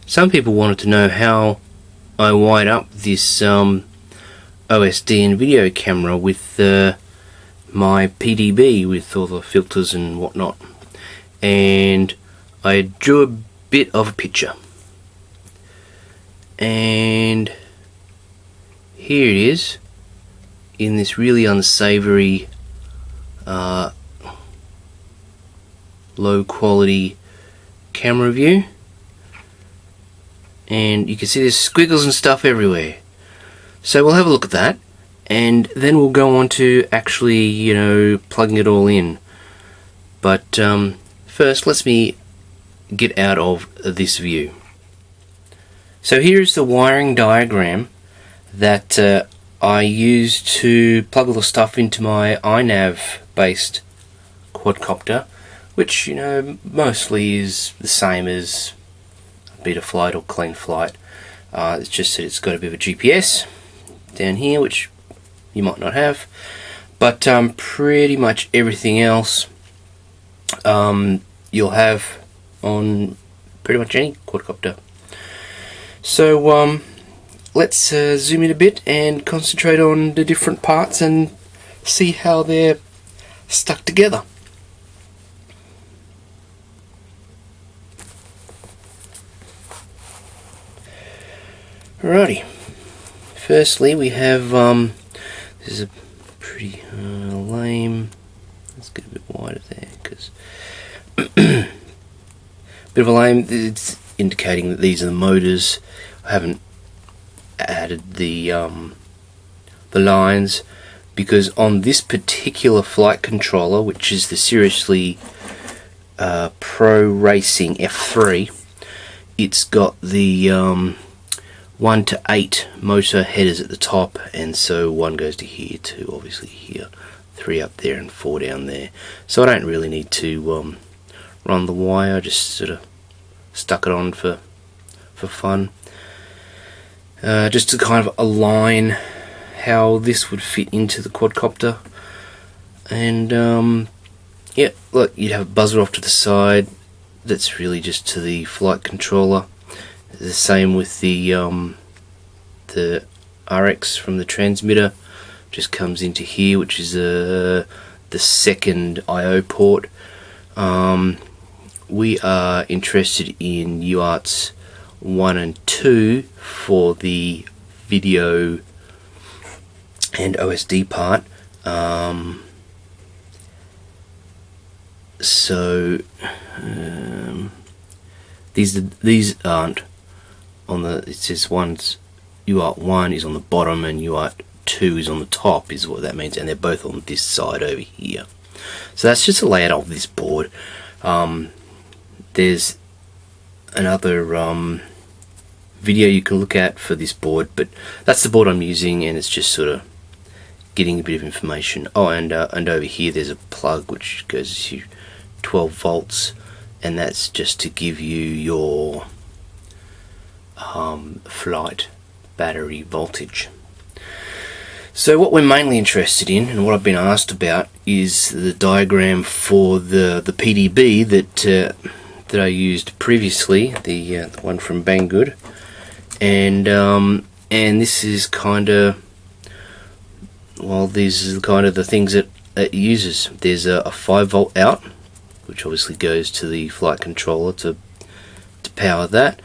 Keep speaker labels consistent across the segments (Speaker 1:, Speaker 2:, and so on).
Speaker 1: Some people wanted to know how I wired up this OSD and video camera with my PDB with all the filters and whatnot, and I drew a bit of a picture, and here it is in this really unsavory low quality camera view, and you can see there's squiggles and stuff everywhere. So we'll have a look at that, and then we'll go on to actually, you know, plugging it all in. But first, let me get out of this view. So here's the wiring diagram that I used to plug all the stuff into my iNav based quadcopter, which, you know, mostly is the same as Betaflight or Clean Flight. It's just that it's got a bit of a GPS down here, which you might not have, but pretty much everything else you'll have on pretty much any quadcopter. So let's zoom in a bit and concentrate on the different parts and see how they're stuck together. Alrighty, firstly we have, this is a pretty lame, let's get a bit wider there, because bit of a lame, it's indicating that these are the motors. I haven't added the lines, because on this particular flight controller, which is the Seriously Pro Racing F3, it's got the 1 to 8 motor headers at the top, and so 1 goes to here, 2 obviously here, 3 up there, and 4 down there. So I don't really need to run the wire, I just sort of stuck it on for fun, just to kind of align how this would fit into the quadcopter. And yeah, look, you'd have a buzzer off to the side, that's really just to the flight controller. The same with the RX from the transmitter, just comes into here, which is the second I/O port. We are interested in UARTs 1 and 2 for the video and OSD part. So these aren't on the, it says UART 1 is on the bottom and UART 2 is on the top, is what that means, and they're both on this side over here. So that's just a layout of this board. There's another video you can look at for this board, but that's the board I'm using, and it's just sort of getting a bit of information. Oh, and over here there's a plug which goes to 12 volts, and that's just to give you your flight battery voltage. So what we're mainly interested in, and what I've been asked about, is the diagram for the PDB that I used previously, the one from Banggood, and this is kind of, well, these are kind of the things that it uses. There's a 5 volt out, which obviously goes to the flight controller to power that.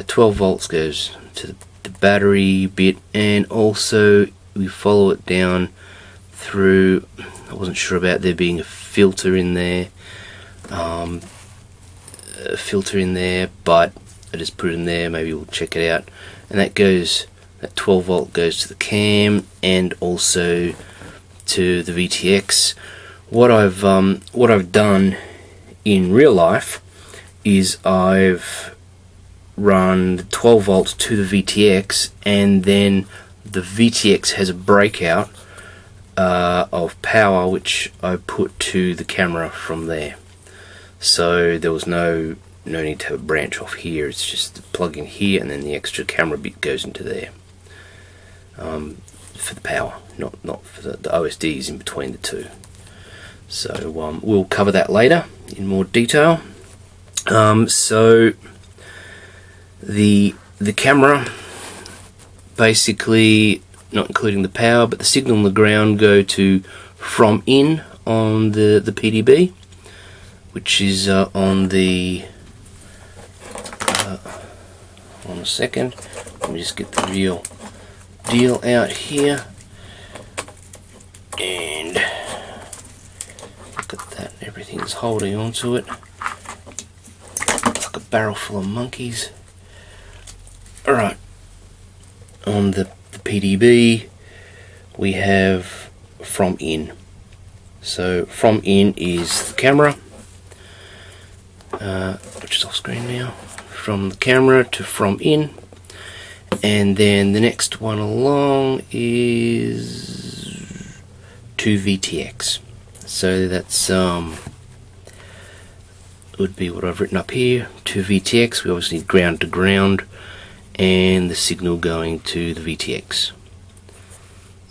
Speaker 1: 12 volts goes to the battery bit, and also we follow it down through, I wasn't sure about there being a filter in there, but I just put it in there, maybe we'll check it out. And that 12 volt goes to the cam and also to the VTX. What I've done in real life is I've run the 12 volts to the VTX, and then the VTX has a breakout of power which I put to the camera from there. So there was no need to have a branch off here, it's just the plug in here, and then the extra camera bit goes into there for the power, not for the OSDs in between the two. So we'll cover that later in more detail. So The camera, basically, not including the power, but the signal and the ground go to from in on the PDB, which is on the on a second. Let me just get the real deal out here, and look at that, everything's holding onto it like a barrel full of monkeys. Alright, on the PDB we have from in. So from in is the camera, which is off screen now. From the camera to from in, and then the next one along is to VTX. So that's would be what I've written up here. To VTX, we obviously need ground to ground, and the signal going to the VTX.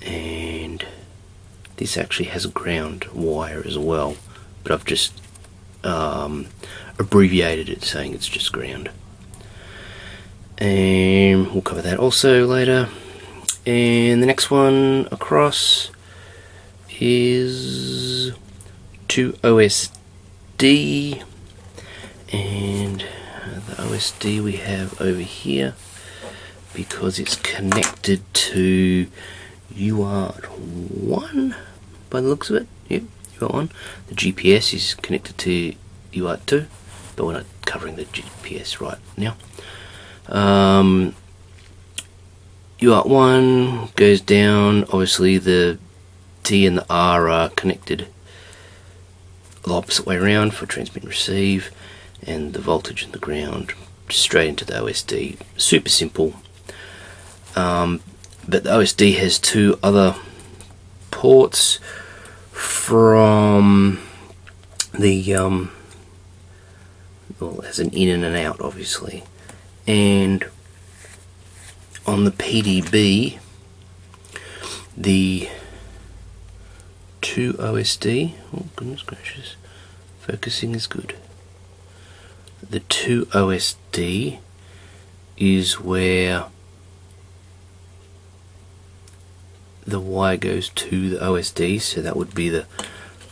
Speaker 1: And this actually has a ground wire as well, but I've just abbreviated it, saying it's just ground. And we'll cover that also later. And the next one across is to OSD, and the OSD we have over here because it's connected to UART1 by the looks of it. Yep, UART1. The GPS is connected to UART2, but we're not covering the GPS right now. UART1 goes down. Obviously the T and the R are connected the opposite way around for transmit and receive, and the voltage and the ground straight into the OSD. Super simple. But the OSD has two other ports from the well, it has an in and an out, obviously. And on the PDB, the to OSD, oh goodness gracious, focusing is good. The to OSD is where the wire goes to the OSD, so that would be the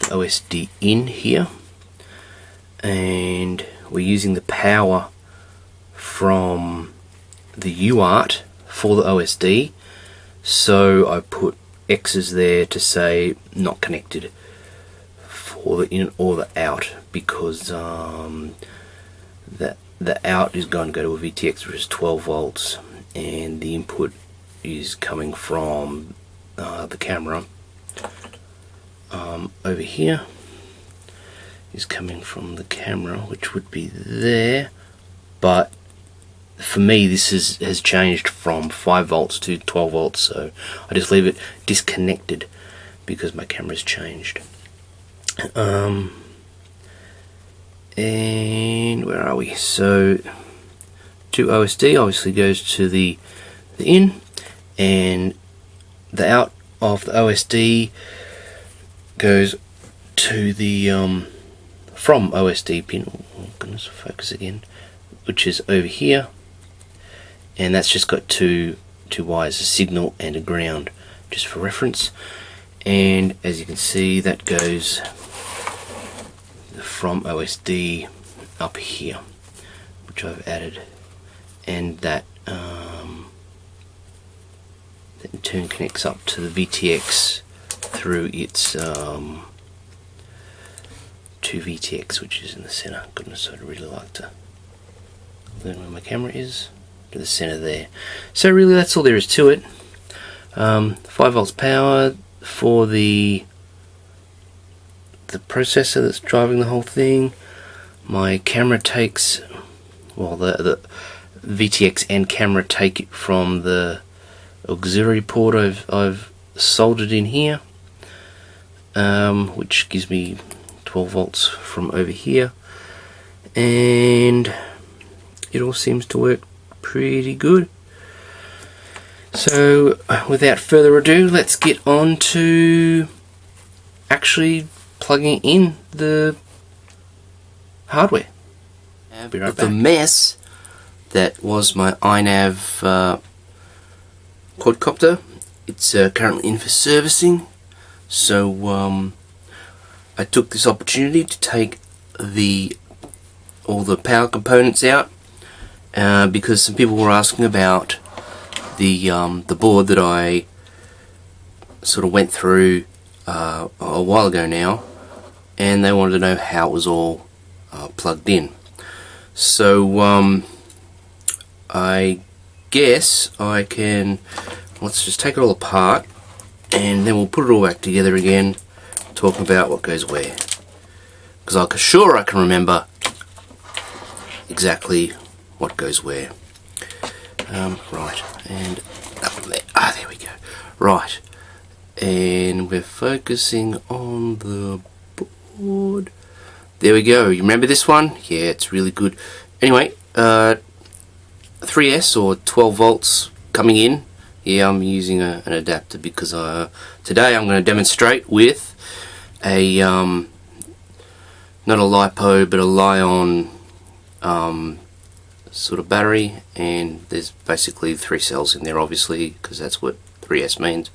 Speaker 1: OSD in here, and we're using the power from the UART for the OSD, so I put X's there to say not connected for the in or the out, because the out is going to go to a VTX, which is 12 volts, and the input is coming from the camera. Over here is coming from the camera, which would be there, but for me this has changed from 5 volts to 12 volts, so I just leave it disconnected because my camera's changed. And where are we? So to OSD obviously goes to the in, and the out of the OSD goes to the from OSD pin. Oh goodness, focus again, which is over here, and that's just got two wires, a signal and a ground, just for reference. And as you can see, that goes from OSD up here, which I've added, and that in turn connects up to the VTX through its to VTX, which is in the center. Goodness, I'd really like to learn where my camera is. To the center there. So really that's all there is to it. 5 volts power for the processor that's driving the whole thing. My camera takes, well, the VTX and camera take it from the auxiliary port I've soldered in here, which gives me 12 volts from over here, and it all seems to work pretty good. So without further ado, let's get on to actually plugging in the hardware.
Speaker 2: Be right back. The mess
Speaker 1: That was my iNav quadcopter. It's currently in for servicing, so I took this opportunity to take all the power components out because some people were asking about the board that I sort of went through a while ago now, and they wanted to know how it was all plugged in. So I guess I can, let's just take it all apart and then we'll put it all back together again, talking about what goes where, because I'm sure I can remember exactly what goes where. Right, and up there. There we go. Right, and we're focusing on the board. There we go. You remember this one? Yeah, it's really good. Anyway, 3S or 12 volts coming in. Yeah, I'm using an adapter because today I'm going to demonstrate with a not a LiPo but a Li-on sort of battery, and there's basically 3 cells in there, obviously, because that's what 3S means,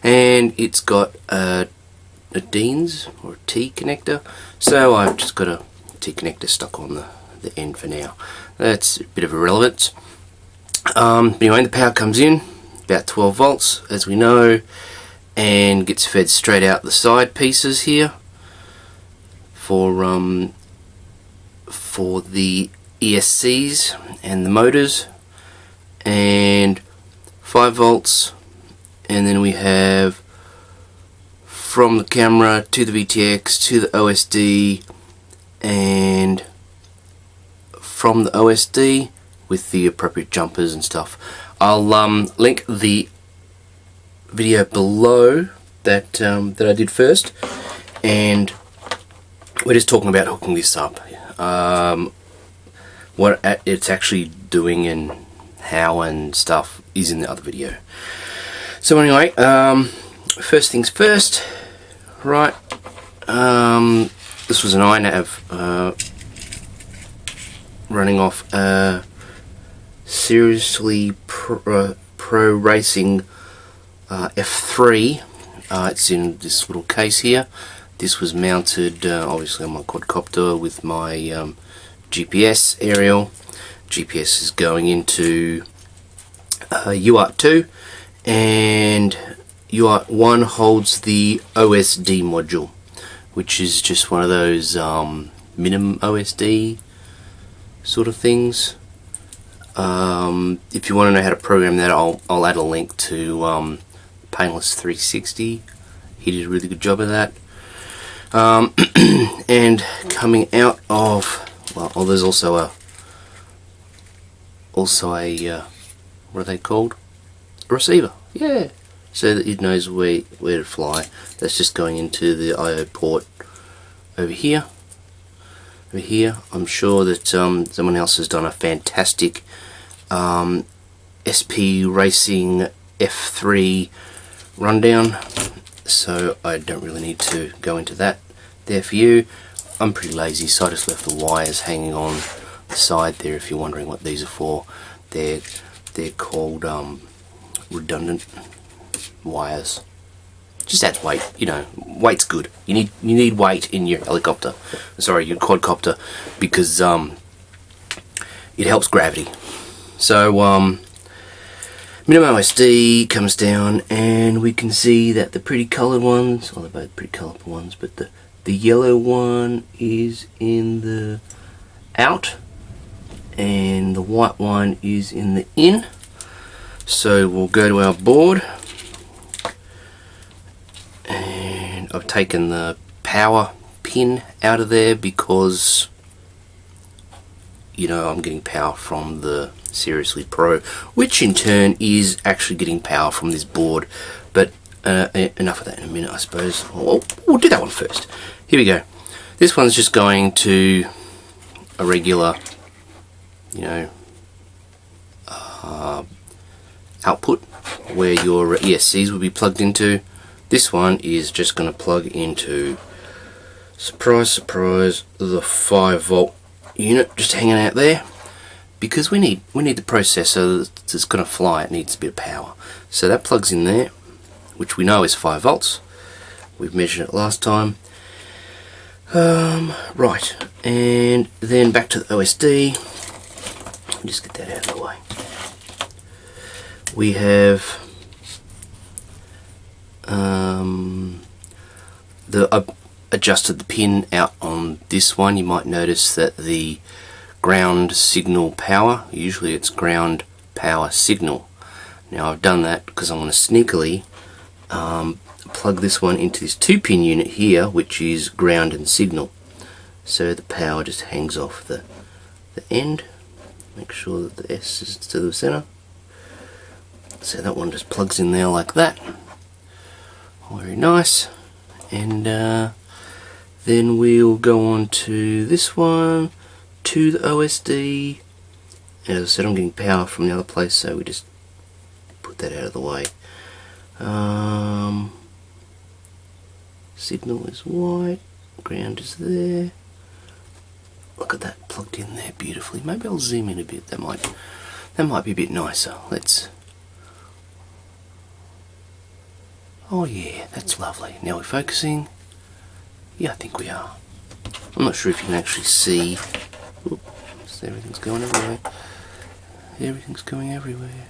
Speaker 1: and it's got a Dean's or a T connector, so I've just got a T connector stuck on the end for now. That's a bit of irrelevance. Anyway, the power comes in about 12 volts, as we know, and gets fed straight out the side pieces here for the ESCs and the motors, and 5 volts, and then we have from the camera to the VTX to the OSD, and from the OSD with the appropriate jumpers and stuff. I'll link the video below that I did first, and we're just talking about hooking this up, what it's actually doing and how and stuff is in the other video. So anyway, first things first, right, this was an iNav running off Seriously Pro Racing F3. It's in this little case here. This was mounted obviously on my quadcopter with my GPS aerial. GPS is going into UART 2, and UART 1 holds the OSD module, which is just one of those minimosd sort of things. If you want to know how to program that, I'll add a link to Painless 360. He did a really good job of that. And coming out of, well, there's also a what are they called? A receiver. Yeah. So that it knows where to fly. That's just going into the I/O port over here. Over here, I'm sure that someone else has done a fantastic SP Racing F3 rundown, so I don't really need to go into that there for you. I'm pretty lazy, so I just left the wires hanging on the side there. If you're wondering what these are for, they're called redundant wires. Just adds weight, you know. Weight's good. You need weight in your helicopter, sorry, your quadcopter, because it helps gravity. So minimosd comes down, and we can see that the pretty coloured ones, well, they're both pretty colourful ones, but the yellow one is in the out, and the white one is in the in. So we'll go to our board, and I've taken the power pin out of there because, you know, I'm getting power from the Seriously Pro, which in turn is actually getting power from this board. But enough of that in a minute, I suppose. We'll do that one first. Here we go. This one's just going to a regular, you know, output where your ESCs will be plugged into. This one is just going to plug into, surprise surprise, the 5 volt unit just hanging out there, because we need the processor that's going to fly, it needs a bit of power. So that plugs in there, which we know is 5 volts. We've measured it last time. Right, and then back to the OSD. Just get that out of the way. We have I've adjusted the pin out on this one. You might notice that the ground signal power, usually it's ground power signal. Now I've done that because I'm going to sneakily plug this one into this 2-pin unit here, which is ground and signal. So the power just hangs off the end. Make sure that the S is to the center. So that one just plugs in there like that. Very nice. And then we'll go on to this one, to the OSD. As I said, I'm getting power from the other place, so we just put that out of the way. Signal is white, ground is there. Look at that, plugged in there beautifully. Maybe I'll zoom in a bit. That might be a bit nicer. Oh yeah, that's lovely. Now we're focusing. Yeah, I think we are. I'm not sure if you can actually see. Oops, everything's going everywhere. Everything's going everywhere.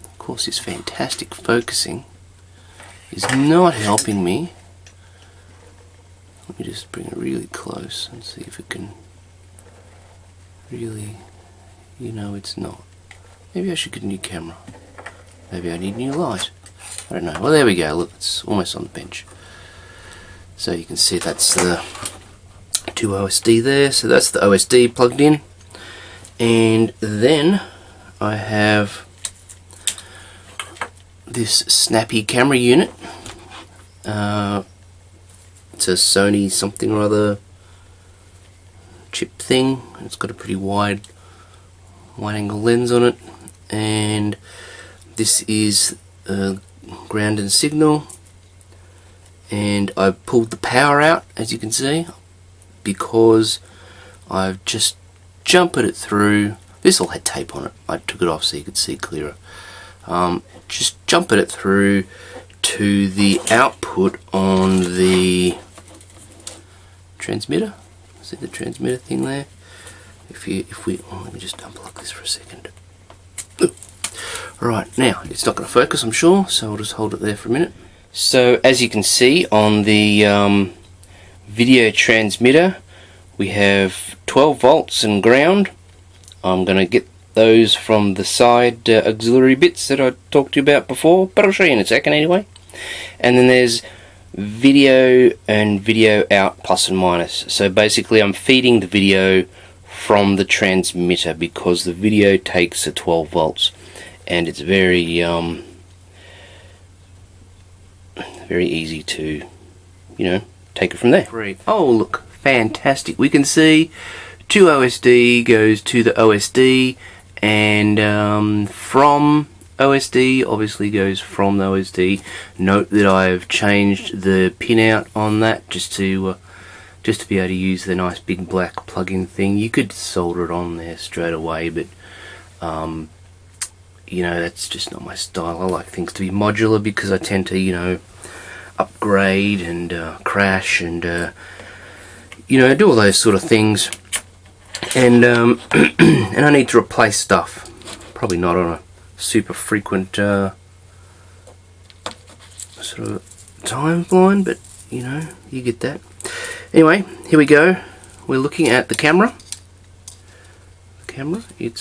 Speaker 1: Of course, this fantastic focusing is not helping me. Let me just bring it really close and see if it can really, it's not. Maybe I should get a new camera. Maybe I need new light. I don't know. Well, there we go. Look, it's almost on the bench. So you can see that's the 2 OSD there. So that's the OSD plugged in. And then I have this snappy camera unit. It's a Sony something or other chip thing. It's got a pretty wide angle lens on it. And this is ground and signal, and I've pulled the power out, as you can see, because I've just jumpered it through. This all had tape on it. I took it off so you could see clearer. Just jumpered it through to the output on the transmitter. See the transmitter thing there? Let me just unplug this for a second. Right, now it's not going to focus, I'm sure, so I'll just hold it there for a minute. So as you can see on the video transmitter, we have 12 volts and ground. I'm going to get those from the side auxiliary bits that I talked to you about before, but I'll show you in a second anyway. And then there's video and video out plus and minus. So basically I'm feeding the video from the transmitter because the video takes 12 volts. And it's very easy to, take it from there. Oh, look, fantastic. We can see 2 OSD goes to the OSD, and from OSD obviously goes from the OSD. Note that I've changed the pin out on that just to be able to use the nice big black plug-in thing. You could solder it on there straight away, but that's just not my style. I like things to be modular because I tend to, upgrade and crash and, do all those sort of things. And, and I need to replace stuff. Probably not on a super frequent sort of timeline, but, you get that. Anyway, here we go. We're looking at the camera. Maybe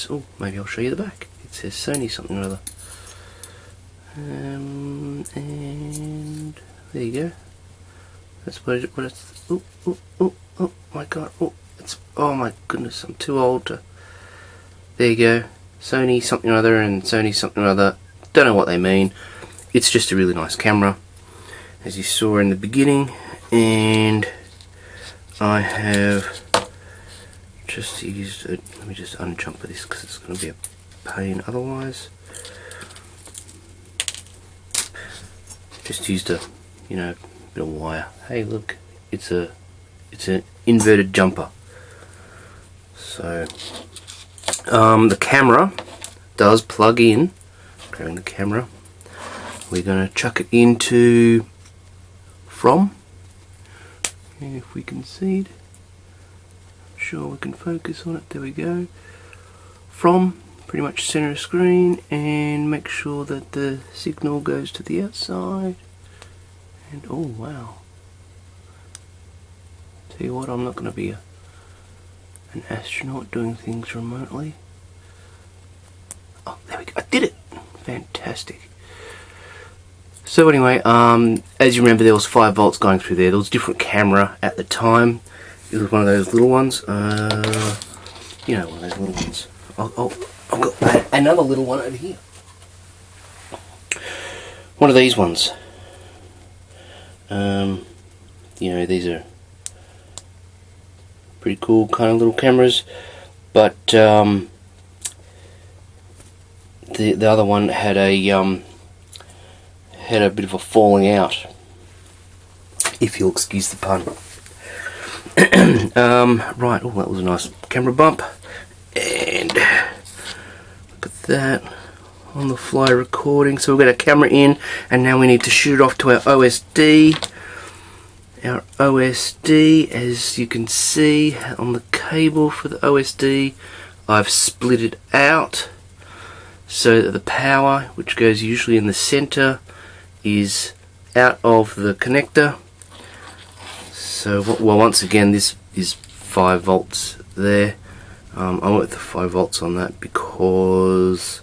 Speaker 1: I'll show you the back. It says Sony something or other. And there you go. That's what it's. Oh my god. Oh my goodness, I'm too old to. There you go. Sony something or other and Sony something or other. Don't know what they mean. It's just a really nice camera, as you saw in the beginning. And I have just used it. Let me just unjumper this because it's going to be a pain otherwise. Just used a bit of wire. Hey, look, it's an inverted jumper. So the camera does plug in. Grabbing the camera, we're going to chuck it into from, and if we can see it, sure we can focus on it, there we go, from pretty much center of screen, and make sure that the signal goes to the outside. And oh wow, tell you what, I'm not going to be an astronaut doing things remotely. Oh, there we go, I did it! Fantastic. So anyway, as you remember, there was 5 volts going through there. There was a different camera at the time. It was one of those little ones. You know, one of those little ones. I've got another little one over here. One of these ones. You know, these are pretty cool kind of little cameras, but the other one had a bit of a falling out, if you'll excuse the pun. Right, oh, that was a nice camera bump, and look at that, on the fly recording. So we've got our camera in, and now we need to shoot it off to our OSD. Our OSD, as you can see on the cable for the OSD, I've split it out so that the power, which goes usually in the center, is out of the connector. So, well, once again, this is 5 volts there. I went with the 5 volts on that because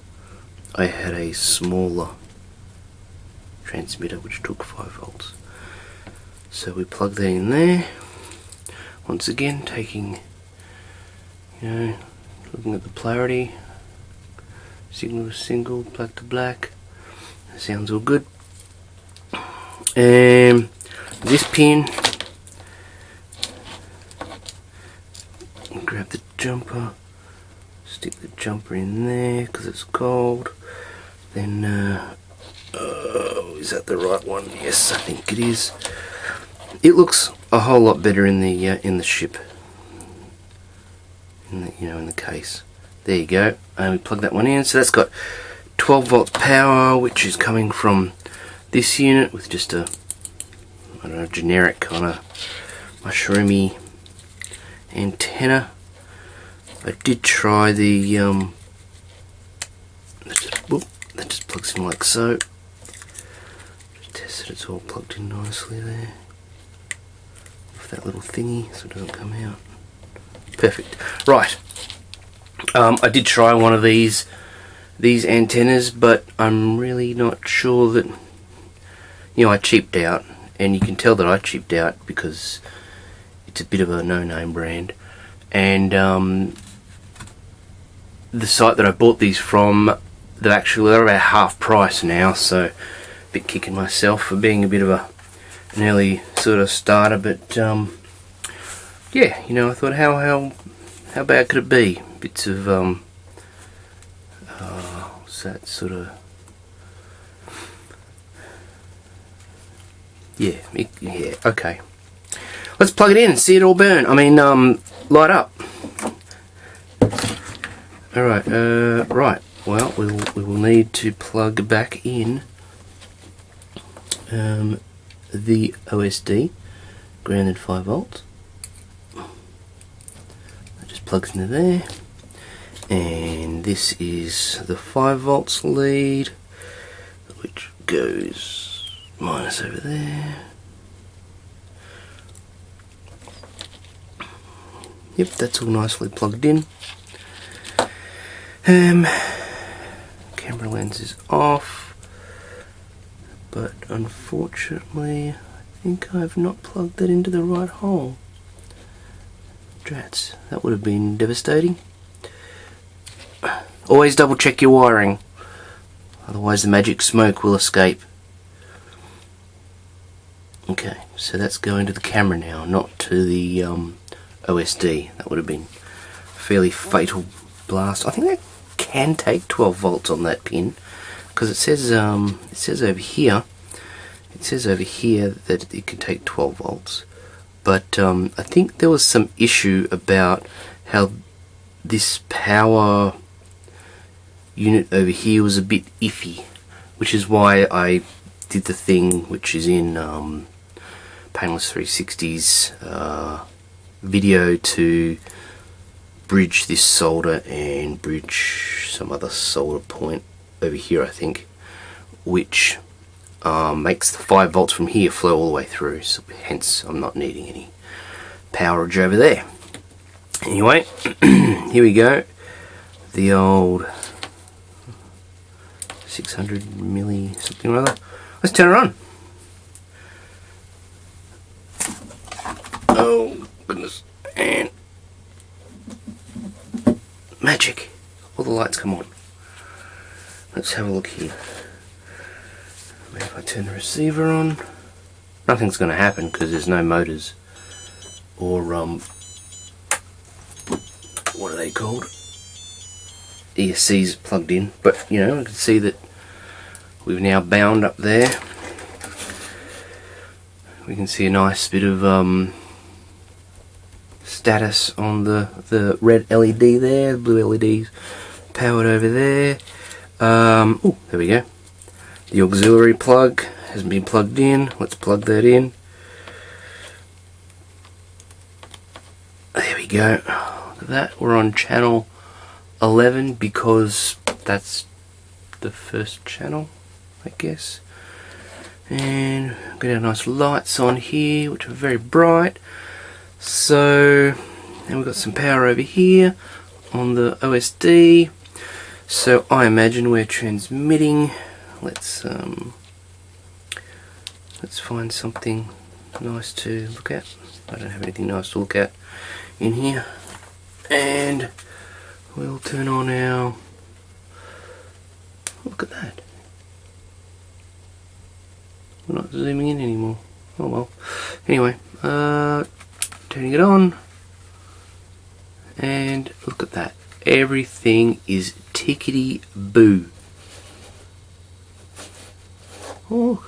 Speaker 1: I had a smaller transmitter which took 5 volts. So we plug that in there. Once again, taking, you know, looking at the polarity, signal to single, black to black. Sounds all good. And this pin, grab the jumper, stick the jumper in there because it's cold. Then, is that the right one? Yes, I think it is. It looks a whole lot better in the ship, in the case. There you go. And we plug that one in. So that's got 12 volts power, which is coming from this unit with just a, I don't know, generic kind of mushroomy antenna. I did try the that just plugs in like so. Just test that it's all plugged in nicely there. With that little thingy so it doesn't come out. Perfect. Right. I did try one of these antennas, but I'm really not sure that, you know, I cheaped out, and you can tell that I cheaped out because it's a bit of a no-name brand. And the site that I bought these from, they're about half price now, so a bit kicking myself for being a bit of an early sort of starter, but yeah, you know, I thought how bad could it be? Bits of what's that sort of, yeah, okay. Let's plug it in and see it all burn. I mean, light up. All right, right. Well, we will need to plug back in the OSD, grounded 5 volts. That just plugs into there, and this is the 5 volts lead, which goes minus over there. Yep, that's all nicely plugged in. Camera lens is off, but unfortunately I think I've not plugged that into the right hole. Drats, that would have been devastating. Always double check your wiring, otherwise the magic smoke will escape. Okay, so that's going to the camera now, not to the OSD. That would have been a fairly fatal blast. I think that can take 12 volts on that pin, because it says over here that it can take 12 volts, but I think there was some issue about how this power unit over here was a bit iffy, which is why I did the thing which is in Painless 360's video to bridge this solder and bridge some other solder point over here, I think, which makes the 5 volts from here flow all the way through, so hence I'm not needing any powerage over there. Anyway, here we go, the old 600 milli something or other. Let's turn it on. Oh goodness, and magic, all the lights come on. Let's have a look here. Maybe if I turn the receiver on, nothing's going to happen because there's no motors or what are they called, ESCs plugged in, but you know, I can see that we've now bound up there. We can see a nice bit of status on the red LED there, the blue LED's powered over there. Oh, there we go. The auxiliary plug hasn't been plugged in. Let's plug that in. There we go. Look at that. We're on channel 11 because that's the first channel, I guess. And got our nice lights on here, which are very bright. So, and we've got some power over here on the OSD. So I imagine we're transmitting. Let's find something nice to look at. I don't have anything nice to look at in here. And we'll turn on our, look at that. We're not zooming in anymore. Oh well. Anyway, turning it on. And look at that. Everything is tickety boo. Oh.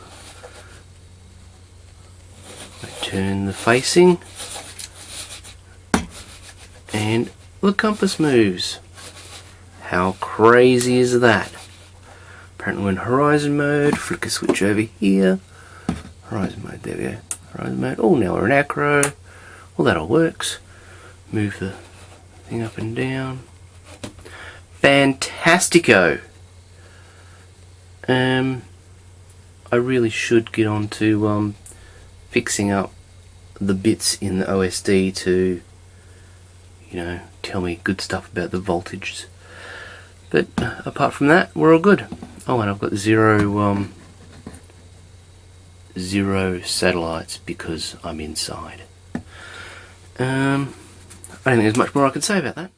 Speaker 1: I turn the facing and the compass moves. How crazy is that? Apparently we're in horizon mode. Flick a switch over here. Horizon mode, there we go. Horizon mode. Oh, now we're in acro. Well, that all works. Move the thing up and down. Fantastico! I really should get on to fixing up the bits in the OSD to, you know, tell me good stuff about the voltages. But apart from that, we're all good. Oh, and I've got zero satellites because I'm inside. I don't think there's much more I can say about that.